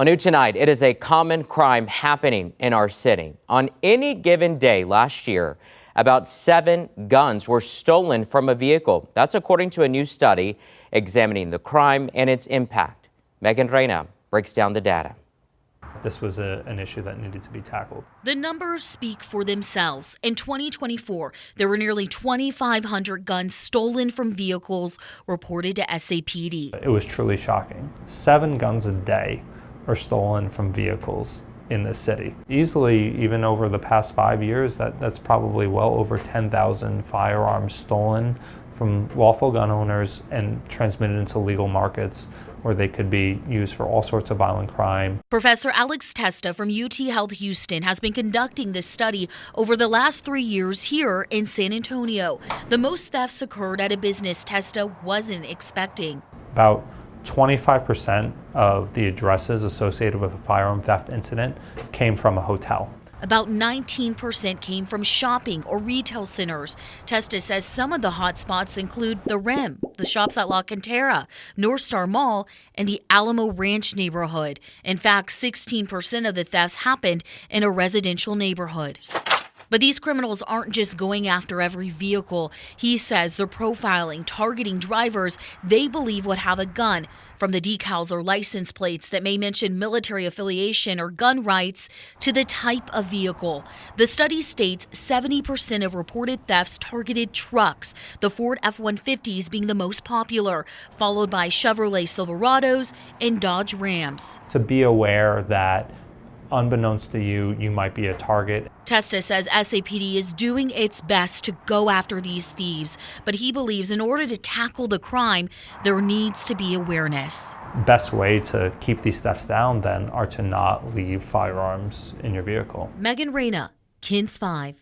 Well, new tonight, it is a common crime happening in our city. On any given day last year, about 7 guns were stolen from a vehicle. That's according to a new study examining the crime and its impact. Megan Reyna breaks down the data. This was an issue that needed to be tackled. The numbers speak for themselves. In 2024, there were nearly 2,500 guns stolen from vehicles, reported to SAPD. It was truly shocking. 7 guns a day are stolen from vehicles in the city. Easily, even over the past 5 years, that's probably well over 10,000 firearms stolen from lawful gun owners and transmitted into legal markets where they could be used for all sorts of violent crime. Professor Alex Testa from UT Health Houston has been conducting this study over the last 3 years here in San Antonio. The most thefts occurred at a business Testa wasn't expecting. About 25% of the addresses associated with a firearm theft incident came from a hotel. About 19% came from shopping or retail centers. Testa says some of the hot spots include the Rim, the shops at La Cantera, North Star Mall, and the Alamo Ranch neighborhood. In fact, 16% of the thefts happened in a residential neighborhood. But these criminals aren't just going after every vehicle. He says they're profiling, targeting drivers they believe would have a gun, from the decals or license plates that may mention military affiliation or gun rights to the type of vehicle. The study states 70% of reported thefts targeted trucks, the Ford F-150s being the most popular, followed by Chevrolet Silverados and Dodge Rams. To be aware that unbeknownst to you, you might be a target. Testa says SAPD is doing its best to go after these thieves, but he believes in order to tackle the crime, there needs to be awareness. Best way to keep these thefts down then are to not leave firearms in your vehicle. Megan Reyna, KINS 5.